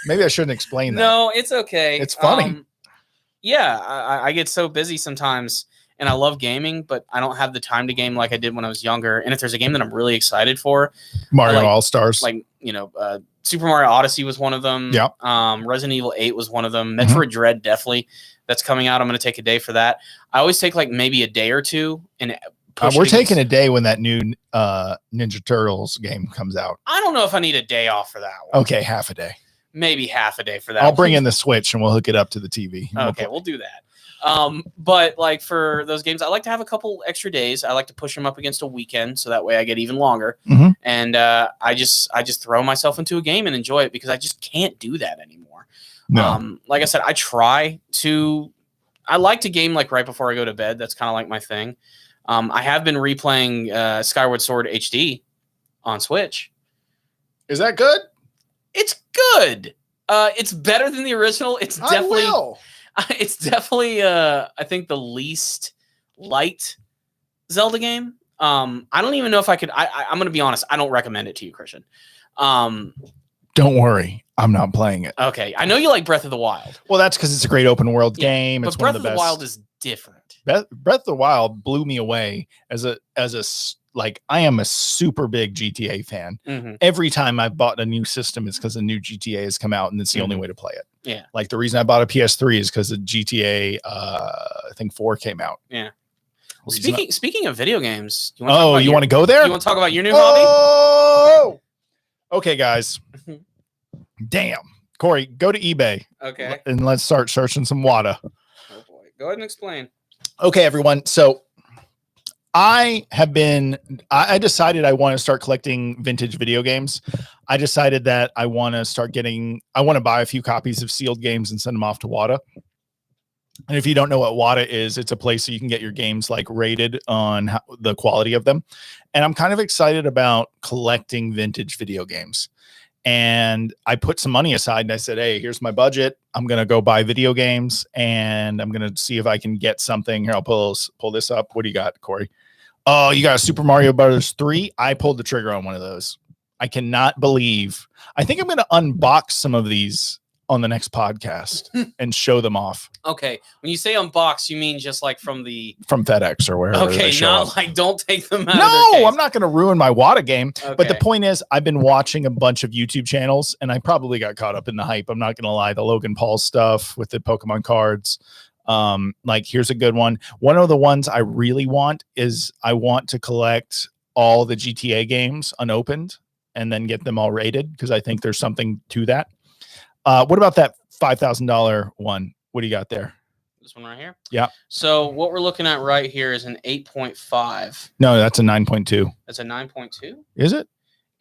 Maybe I shouldn't explain that. No, it's okay. It's funny. I get so busy sometimes, and I love gaming, but I don't have the time to game like I did when I was younger. And if there's a game that I'm really excited for, Mario All-Stars, Super Mario Odyssey was one of them. Yeah. Resident Evil 8 was one of them. Metroid Dread, definitely. That's coming out. I'm going to take a day for that. I always take maybe a day or two. And we're taking a day when that new Ninja Turtles game comes out. I don't know if I need a day off for that one. Okay, half a day. Maybe half a day for that. I'll bring in the Switch and we'll hook it up to the TV. Okay, we'll do that. But for those games, I like to have a couple extra days. I like to push them up against a weekend, so that way I get even longer. Mm-hmm. And I just throw myself into a game and enjoy it, because I just can't do that anymore. No. Like I said, I like to game right before I go to bed. That's kind of like my thing. I have been replaying Skyward Sword HD on Switch. Is that good? It's good. It's better than the original. It's definitely I think the least light Zelda game. I don't even know if I could. I'm going to be honest. I don't recommend it to you, Christian. Don't worry, I'm not playing it. Okay, I know you like Breath of the Wild. Well, that's because it's a great open world game. But Breath of the Wild is different. Breath of the Wild blew me away I am a super big GTA fan. Mm-hmm. Every time I've bought a new system, it's because a new GTA has come out, and it's the only way to play it. Yeah. Like the reason I bought a PS3 is because the GTA, I think 4 came out. Yeah. Well, speaking of video games, you want to go there? You want to talk about your new hobby? Okay, guys. Damn. Corey, go to eBay. Okay. And let's start searching some water. Oh boy. Go ahead and explain. Okay, everyone. So I decided I want to start collecting vintage video games. I decided that I want to buy a few copies of sealed games and send them off to WATA. And if you don't know what WATA is, it's a place so you can get your games rated on the quality of them. And I'm kind of excited about collecting vintage video games. And I put some money aside and I said, hey, here's my budget. I'm going to go buy video games and I'm going to see if I can get something. Here, I'll pull this up. What do you got, Corey? Oh, you got a Super Mario Brothers 3. I pulled the trigger on one of those. I cannot believe. I think I'm going to unbox some of these on the next podcast and show them off. Okay. When you say unbox, you mean just from FedEx or wherever. Okay, not don't take them out. No, I'm not going to ruin my WATA game. Okay. But the point is, I've been watching a bunch of YouTube channels and I probably got caught up in the hype. I'm not going to lie. The Logan Paul stuff with the Pokemon cards. Here's a good one. One of the ones I really want is I want to collect all the GTA games unopened and then get them all rated, because I think there's something to that. What about that $5,000 one? What do you got there? This one right here? Yeah. So what we're looking at right here is an 8.5. No, that's a 9.2. That's a 9.2? Is it?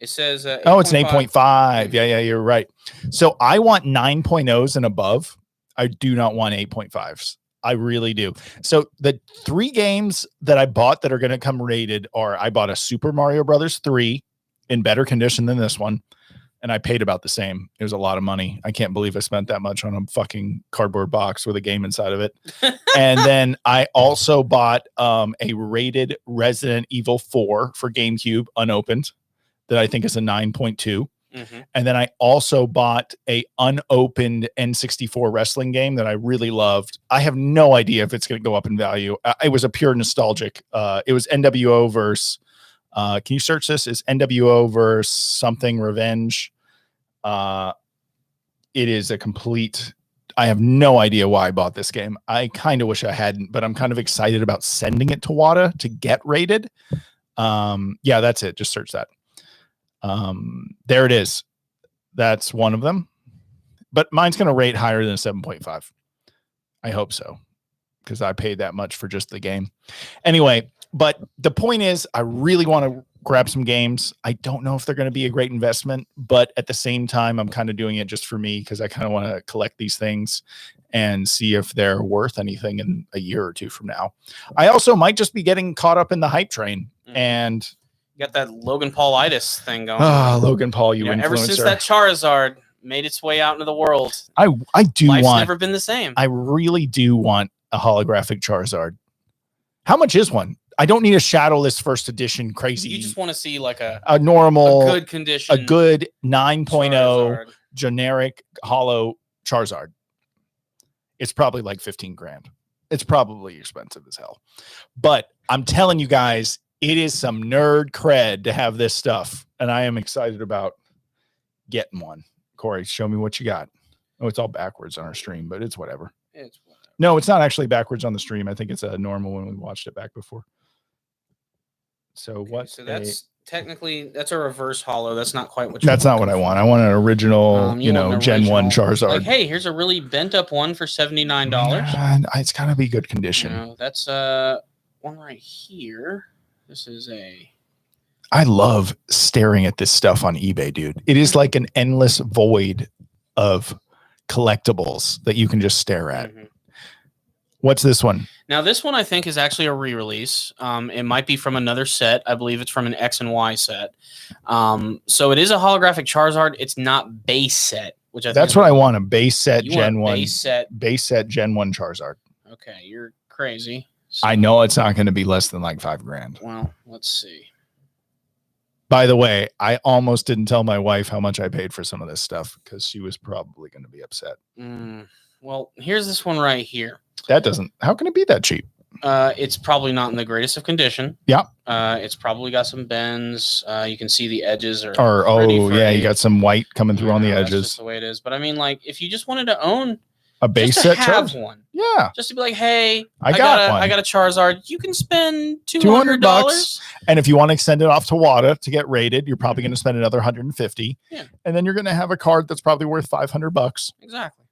It says it's an 8.5. Yeah, you're right. So I want 9.0s and above. I do not want 8.5s. I really do. So the 3 games that I bought that are going to come rated are, I bought a Super Mario Brothers 3 in better condition than this one. And I paid about the same. It was a lot of money. I can't believe I spent that much on a fucking cardboard box with a game inside of it. And then I also bought a rated Resident Evil 4 for GameCube unopened that I think is a 9.2. Mm-hmm. And then I also bought a unopened N64 wrestling game that I really loved. I have no idea if it's going to go up in value. It was a pure nostalgic. It was NWO versus, can you search this? It's NWO versus something Revenge. It is a complete, I have no idea why I bought this game. I kind of wish I hadn't, but I'm kind of excited about sending it to WATA to get rated. Yeah, that's it. Just search that. There it is. That's one of them, but mine's going to rate higher than 7.5. I hope so, because I paid that much for just the game. Anyway, but the point is, I really want to grab some games. I don't know if they're going to be a great investment, but at the same time, I'm kind of doing it just for me because I kind of want to collect these things and see if they're worth anything in a year or two from now. I also might just be getting caught up in the hype train and got that Logan Paul-itis thing going. Logan Paul, you influencer. Ever since that Charizard made its way out into the world, I do life's want. never been the same. I really do want a holographic Charizard. How much is one? I don't need a shadowless first edition crazy. You just want to see like a normal, good condition, a good 9.0 Charizard. Generic holo Charizard. It's probably like 15 grand. It's probably expensive as hell. But I'm telling you guys, it is some nerd cred to have this stuff. And I am excited about getting one. Corey, show me what you got. Oh, it's all backwards on our stream, but it's whatever. No, it's not actually backwards on the stream. I think it's a normal when we watched it back before. So okay, what? So that's technically, that's a reverse holo. That's not quite what that's not what I want. I want an original, Gen 1 Charizard. Like, hey, here's a really bent up one for $79. It's gotta be good condition. That's one right here. This is I love staring at this stuff on eBay, dude. It is like an endless void of collectibles that you can just stare at. Mm-hmm. What's this one? Now, this one I think is actually a re-release. It might be from another set. I believe it's from an X and Y set. So it is a holographic Charizard. It's not base set, which that's what I want. A base set Gen 1. Base set Gen 1 Charizard. Okay, you're crazy. So, I know it's not going to be less than like $5,000. Well, let's see. By the way, I almost didn't tell my wife how much I paid for some of this stuff because she was probably going to be upset. Well, here's this one right here. How can it be that cheap? It's probably not in the greatest of condition. Yeah. It's probably got some bends. You can see the edges are. You got some white coming through on the edges. That's just the way it is. But I mean, like, if you just wanted to own a base set Charizard, one, yeah, just to be like, hey, I got a Charizard. You can spend $200. And if you want to send it off to WATA to get rated, you're probably going to spend another $150. Yeah. And then you're going to have a card that's probably worth $500. Exactly.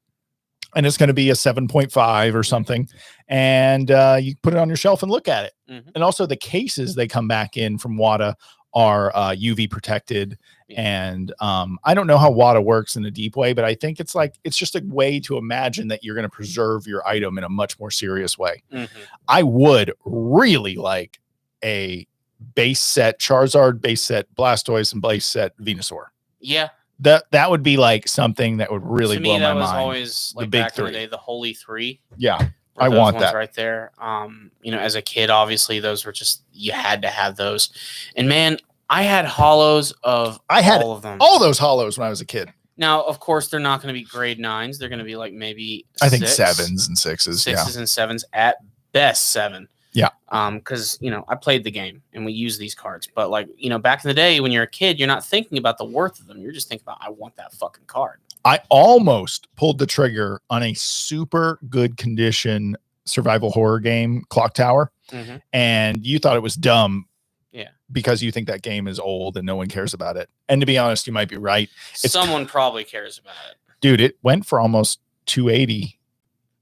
And it's going to be a 7.5 or something. And you put it on your shelf and look at it. Mm-hmm. And also the cases they come back in from WATA are UV protected. Yeah. And I don't know how WATA works in a deep way, but I think it's just a way to imagine that you're going to preserve your item in a much more serious way. Mm-hmm. I would really like a base set Charizard, base set Blastoise, and base set Venusaur. Yeah. That would be like something that would really blow my mind. That was always like the big three. In the day, the holy three. Yeah, I want that right there. As a kid, obviously those were just, you had to have those. And man, I had holos of all of them. All those holos when I was a kid. Now, of course, they're not going to be grade 9s. They're going to be like maybe I think 7s and 6s. 6s and 7s at best 7. Yeah. Because, I played the game and we use these cards. But like, back in the day when you're a kid, you're not thinking about the worth of them. You're just thinking about, I want that fucking card. I almost pulled the trigger on a super good condition survival horror game, Clock Tower. Mm-hmm. And you thought it was dumb. Yeah. Because you think that game is old and no one cares about it. And to be honest, you might be right. Someone probably cares about it. Dude, it went for almost $280.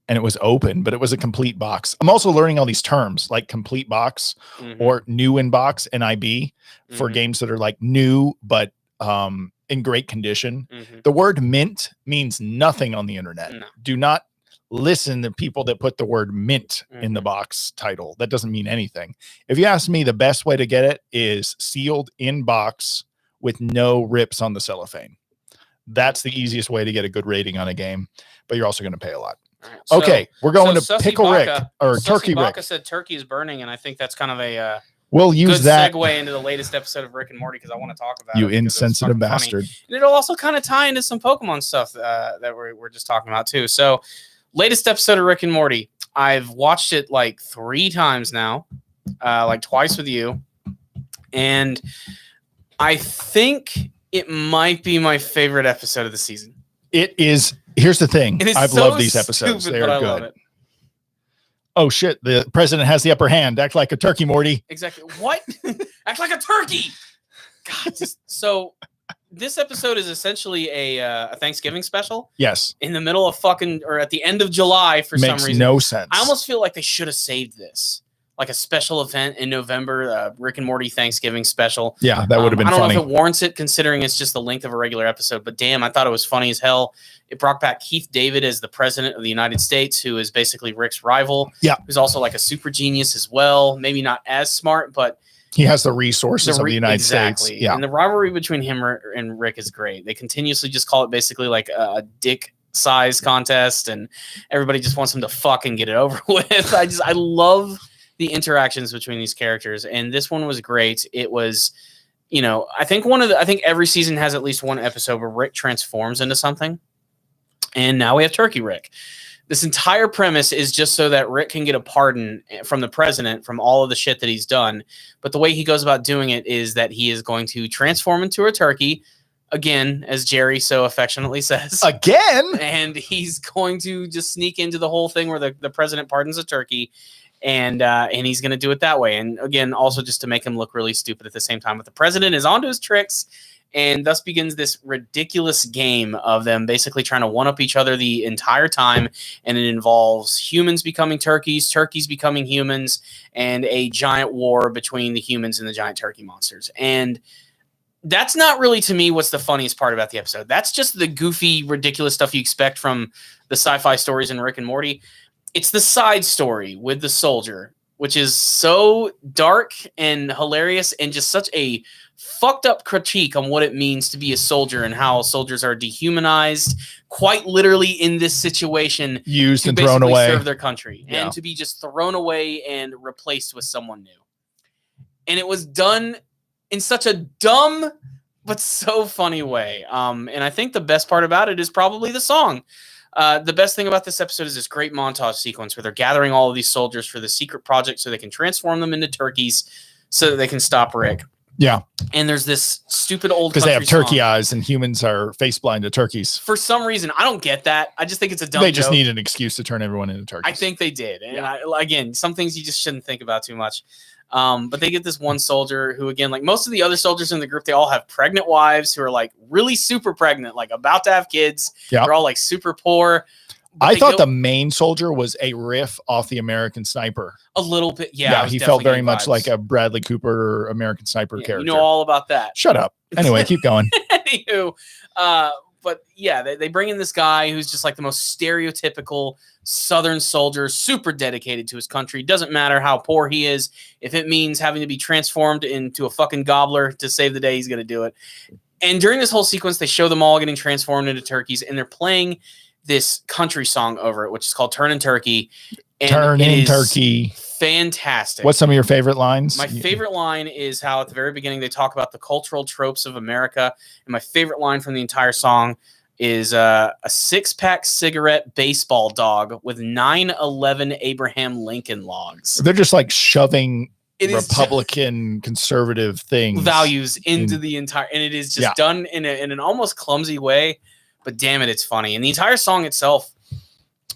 And it was open, but it was a complete box. I'm also learning all these terms like complete box or new in box, NIB, for games that are like new, but in great condition. Mm-hmm. The word mint means nothing on the internet. No. Do not listen to people that put the word mint in the box title. That doesn't mean anything. If you ask me, the best way to get it is sealed in box with no rips on the cellophane. That's the easiest way to get a good rating on a game, but you're also going to pay a lot. Right, so, okay, we're going to Sussy Pickle Baka, Rick or Sussy Turkey Baka Rick. said turkey is burning, and I think that's kind of a we'll use good that segue into the latest episode of Rick and Morty because I want to talk about you it. Insensitive bastard. And it'll also kind of tie into some Pokemon stuff that we're just talking about too. So, latest episode of Rick and Morty. I've watched it like 3 times now, like twice with you, and I think it might be my favorite episode of the season. It is. Here's the thing. I've loved these episodes. Stupid, they are good. Oh shit! The president has the upper hand. Act like a turkey, Morty. Exactly. What? Act like a turkey. God. So this episode is essentially a Thanksgiving special. Yes. In the middle of or at the end of July for some reason. Makes no sense. I almost feel like they should have saved this. Like a special event in November, Rick and Morty Thanksgiving special. Yeah, that would have been funny. I don't know if it warrants it considering it's just the length of a regular episode, but damn, I thought it was funny as hell. It brought back Keith David as the president of the United States, who is basically Rick's rival. Yeah. Who's also like a super genius as well. Maybe not as smart, but he has the resources of the United States. Yeah. And the rivalry between him and Rick is great. They continuously just call it basically like a dick size contest, and everybody just wants him to fuck and get it over with. I love the interactions between these characters, and this one was great. It was, I think every season has at least one episode where Rick transforms into something, and now we have Turkey Rick. This entire premise is just so that Rick can get a pardon from the president from all of the shit that he's done, but the way he goes about doing it is that he is going to transform into a turkey, again, as Jerry so affectionately says. Again? And he's going to just sneak into the whole thing where the president pardons a turkey, and he's going to do it that way. And again, also just to make him look really stupid at the same time. But the president is onto his tricks, and thus begins this ridiculous game of them basically trying to one-up each other the entire time. And it involves humans becoming turkeys, turkeys becoming humans, and a giant war between the humans and the giant turkey monsters. And that's not really, to me, what's the funniest part about the episode. That's just the goofy, ridiculous stuff you expect from the sci-fi stories in Rick and Morty. It's the side story with the soldier, which is so dark and hilarious and just such a fucked up critique on what it means to be a soldier and how soldiers are dehumanized, quite literally in this situation, used to and thrown away, serve their country, and to be just thrown away and replaced with someone new. And it was done in such a dumb but so funny way. And I think the best part about it is probably the song. The best thing about this episode is this great montage sequence where they're gathering all of these soldiers for the secret project so they can transform them into turkeys so that they can stop Rick. Yeah. And there's this stupid old because they have turkey song. eyes and humans are face blind to turkeys. For some reason, I don't get that. I just think it's a dumb They just joke. need an excuse to turn everyone into turkeys. I think they did. And again, some things you just shouldn't think about too much. But they get this one soldier who, again, like most of the other soldiers in the group, they all have pregnant wives who are like really super pregnant, like about to have kids. Yep. They're all like super poor. I thought the main soldier was a riff off the American Sniper. A little bit, yeah. He felt very much like a Bradley Cooper or American Sniper character. You know all about that. Shut up. Anyway, keep going. Anywho, but yeah, they bring in this guy who's just like the most stereotypical Southern soldier, super dedicated to his country. Doesn't matter how poor he is. If it means having to be transformed into a fucking gobbler to save the day, he's going to do it. And during this whole sequence, they show them all getting transformed into turkeys, and they're playing this country song over it, which is called Turnin' Turkey. And Turnin' Turkey. Fantastic. What's some of your favorite lines? My favorite line is how at the very beginning they talk about the cultural tropes of America. And my favorite line from the entire song is a 6-pack cigarette baseball dog with 9/11 Abraham Lincoln logs. They're just like shoving Republican conservative things values into the entire, and it is just done in an almost clumsy way. But damn it, it's funny. And the entire song itself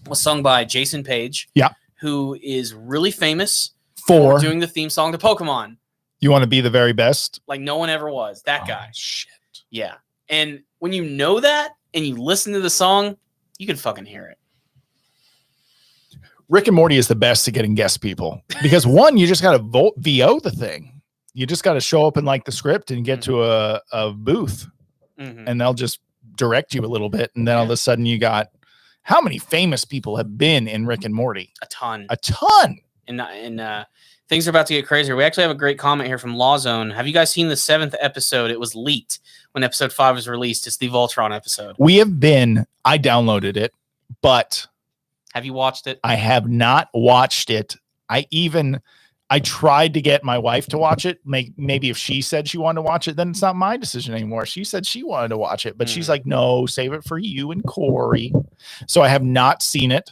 was sung by Jason Page, who is really famous for doing the theme song to Pokemon. You want to be the very best? Like no one ever was. That guy. Shit. Yeah. And when you know that and you listen to the song, you can fucking hear it. Rick and Morty is the best at getting guest people because one, you just got to VO the thing. You just got to show up and like the script and get to a booth and they'll just direct you a little bit. And then all of a sudden you got How many famous people have been in Rick and Morty? A ton. And things are about to get crazier. We actually have a great comment here from Lawzone. Have you guys seen the 7th episode? It was leaked when episode 5 was released. It's the Voltron episode. I downloaded it, but have you watched it? I have not watched it. I tried to get my wife to watch it. Maybe if she said she wanted to watch it, then it's not my decision anymore. She said she wanted to watch it, but she's like, no, save it for you and Corey. So I have not seen it.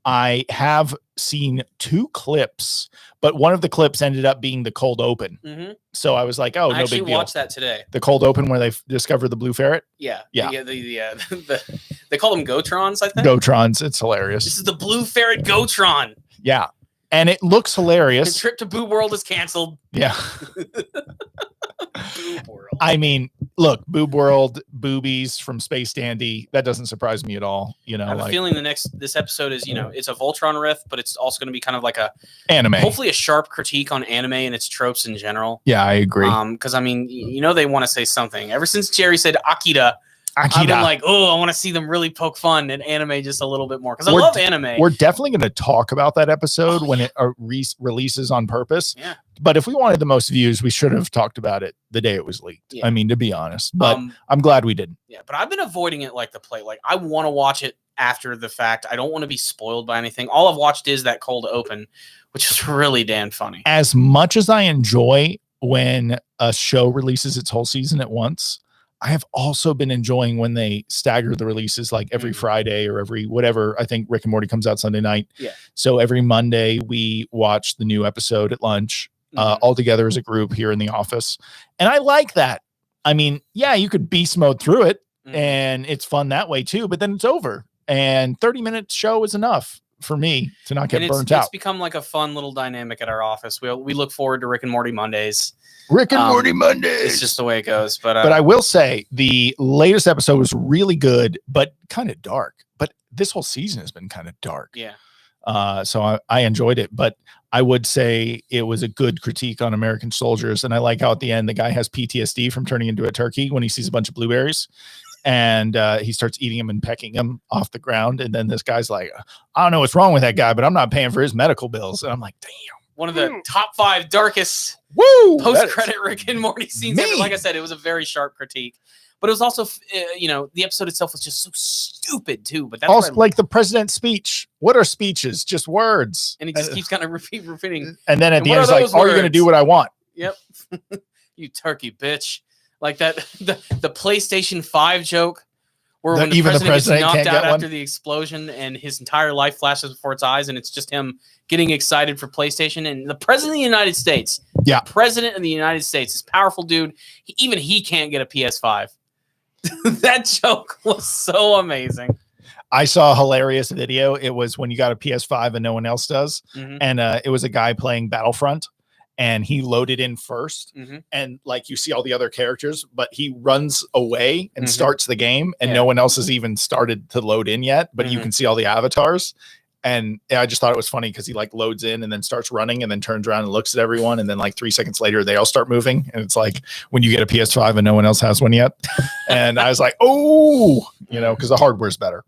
I have seen 2 clips, but one of the clips ended up being the cold open. Mm-hmm. So I was like, oh, no big deal. I actually watched that today. The cold open where they discovered the blue ferret? Yeah. They call them Gotrons, I think. Gotrons. It's hilarious. This is the blue ferret Gotron. Yeah. And it looks hilarious. The trip to Boob World is canceled. Yeah. Boob World. I mean, look, Boob World, boobies from Space Dandy. That doesn't surprise me at all. You know, I have a feeling this episode is, it's a Voltron riff, but it's also going to be kind of like a anime. Hopefully a sharp critique on anime and its tropes in general. Yeah, I agree. Because I mean, they want to say something. Ever since Jerry said Akira, I've been like, I want to see them really poke fun at anime just a little bit more because I love anime. We're definitely going to talk about that episode when it releases on purpose. Yeah. But if we wanted the most views, we should have talked about it the day it was leaked. Yeah. I mean, to be honest, but I'm glad we didn't. Yeah, but I've been avoiding it like the plague. Like I want to watch it after the fact. I don't want to be spoiled by anything. All I've watched is that cold open, which is really damn funny. As much as I enjoy when a show releases its whole season at once, I have also been enjoying when they stagger the releases like every Friday or every whatever. I think Rick and Morty comes out Sunday night. Yeah. So every Monday we watch the new episode at lunch all together as a group here in the office. And I like that. I mean, yeah, you could beast mode through it and it's fun that way too, but then it's over and 30-minute show is enough for me to not get burnt out. It's become like a fun little dynamic at our office. We look forward to Rick and Morty Mondays. Rick and Morty Mondays. It's just the way it goes. But I will say the latest episode was really good, but kind of dark. But this whole season has been kind of dark. Yeah. So I enjoyed it, but I would say it was a good critique on American soldiers. And I like how at the end, the guy has PTSD from turning into a turkey when he sees a bunch of blueberries and he starts eating them and pecking them off the ground. And then this guy's like, I don't know what's wrong with that guy, but I'm not paying for his medical bills. And I'm like, damn. One of the top 5 darkest post-credit Rick and Morty scenes ever. Like I said, it was a very sharp critique. But it was also, the episode itself was just so stupid, too. But that's also like the president's speech. What are speeches? Just words. And he just keeps kind of repeating. And then at the end, it's like, are you going to do what I want? Yep. You turkey bitch. Like that, the PlayStation 5 joke. Where when the president gets knocked out after the explosion and his entire life flashes before its eyes and it's just him getting excited for PlayStation. And the president of the United States, this powerful dude, even he can't get a PS5. That joke was so amazing. I saw a hilarious video. It was when you got a PS5 and no one else does. And it was a guy playing Battlefront. And he loaded in first and like you see all the other characters, but he runs away and starts the game and no one else has even started to load in yet, but you can see all the avatars. And I just thought it was funny because he like loads in and then starts running and then turns around and looks at everyone. And then like 3 seconds later, they all start moving. And it's like when you get a PS5 and no one else has one yet. And I was like, because the hardware's better.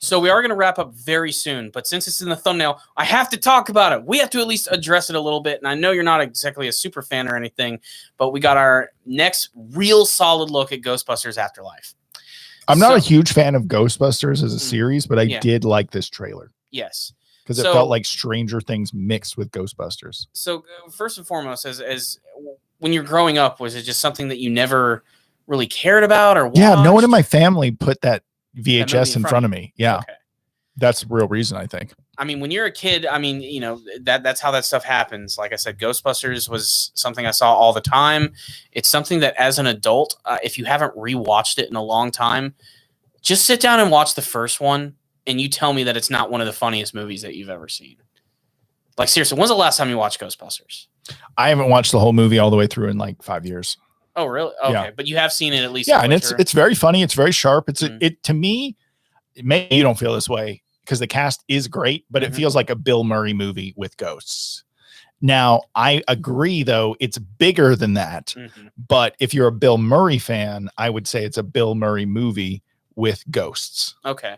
So we are going to wrap up very soon, but since it's in the thumbnail, I have to talk about it. We have to at least address it a little bit, and I know you're not exactly a super fan or anything, but we got our next real solid look at Ghostbusters Afterlife. I'm not a huge fan of Ghostbusters as a series, but I did like this trailer. Yes. Because it felt like Stranger Things mixed with Ghostbusters. So first and foremost, as when you're growing up, was it just something that you never really cared about or watched? Yeah, no one in my family put that VHS in front of me. Yeah. Okay. That's the real reason, I think. I mean, when you're a kid, I mean, that's how that stuff happens. Like I said, Ghostbusters was something I saw all the time. It's something that as an adult, if you haven't rewatched it in a long time, just sit down and watch the first one and you tell me that it's not one of the funniest movies that you've ever seen. Like seriously, when's the last time you watched Ghostbusters? I haven't watched the whole movie all the way through in like 5 years. Oh, really? Okay. Yeah. But you have seen it at least. Yeah. And it's very funny. It's very sharp. It's it to me, maybe you don't feel this way because the cast is great, but it feels like a Bill Murray movie with ghosts. Now, I agree, though, it's bigger than that. But if you're a Bill Murray fan, I would say it's a Bill Murray movie with ghosts. Okay.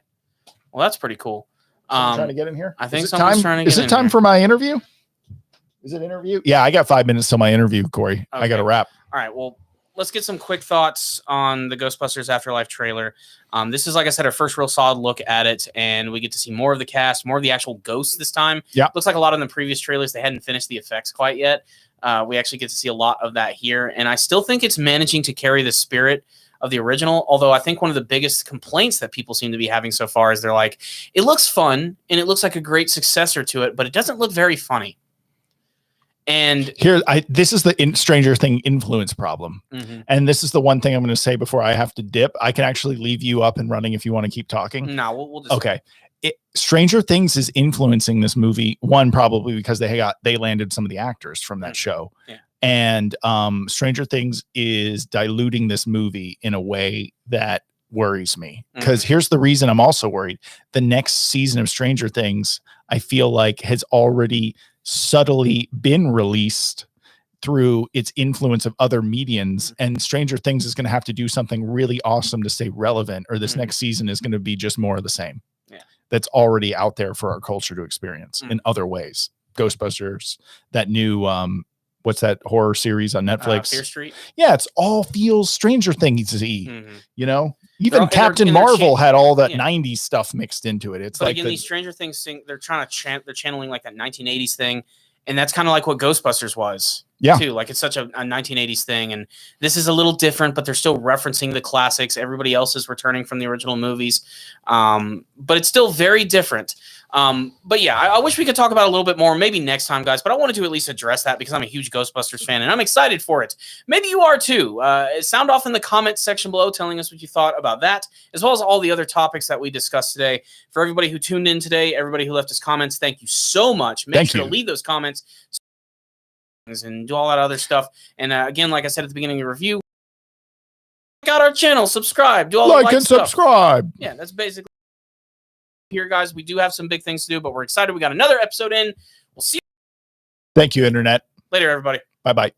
Well, that's pretty cool. Someone trying to get in here? I think someone's trying to get in. Is it time for my interview? Is it interview? Yeah, I got 5 minutes till my interview, Corey. Okay. I got to wrap. All right. Well, let's get some quick thoughts on the Ghostbusters Afterlife trailer. This is, like I said, our first real solid look at it, and we get to see more of the cast, more of the actual ghosts this time. Yeah. Looks like a lot of the previous trailers, they hadn't finished the effects quite yet. We actually get to see a lot of that here, and I still think it's managing to carry the spirit of the original, although I think one of the biggest complaints that people seem to be having so far is they're like, it looks fun, and it looks like a great successor to it, but it doesn't look very funny. And here, this is the Stranger Thing influence problem. Mm-hmm. And this is the one thing I'm going to say before I have to dip. I can actually leave you up and running if you want to keep talking. No, we'll just... Okay. Stranger Things is influencing this movie. One, probably because they landed some of the actors from that show. Yeah. And Stranger Things is diluting this movie in a way that worries me. Because here's the reason I'm also worried. The next season of Stranger Things, I feel like, has already subtly been released through its influence of other mediums, and Stranger Things is going to have to do something really awesome to stay relevant, or this next season is going to be just more of the same. Yeah. That's already out there for our culture to experience in other ways. Ghostbusters, that new what's that horror series on Netflix? Fear Street. Yeah, it's all feels Stranger Things-y. You know, even They're Captain Marvel had all that 90s stuff mixed into it. It's but like again, these Stranger Things thing, they're trying to they're channeling like that 1980s thing, and that's kind of like what Ghostbusters was. Yeah. Too. Like, it's such a 1980s thing, and this is a little different, but they're still referencing the classics. Everybody else is returning from the original movies, but it's still very different. But yeah, I wish we could talk about it a little bit more, maybe next time, guys, but I wanted to at least address that because I'm a huge Ghostbusters fan, and I'm excited for it. Maybe you are too. Sound off in the comments section below telling us what you thought about that, as well as all the other topics that we discussed today. For everybody who tuned in today, everybody who left us comments, thank you so much. Make sure to leave those comments and do all that other stuff. And again, like I said at the beginning of the review, check out our channel, subscribe, do all the like and stuff. Subscribe. Yeah, that's basically here, guys. We do have some big things to do, but we're excited. We got another episode in. We'll see you. Thank you, Internet. Later, everybody. Bye-bye.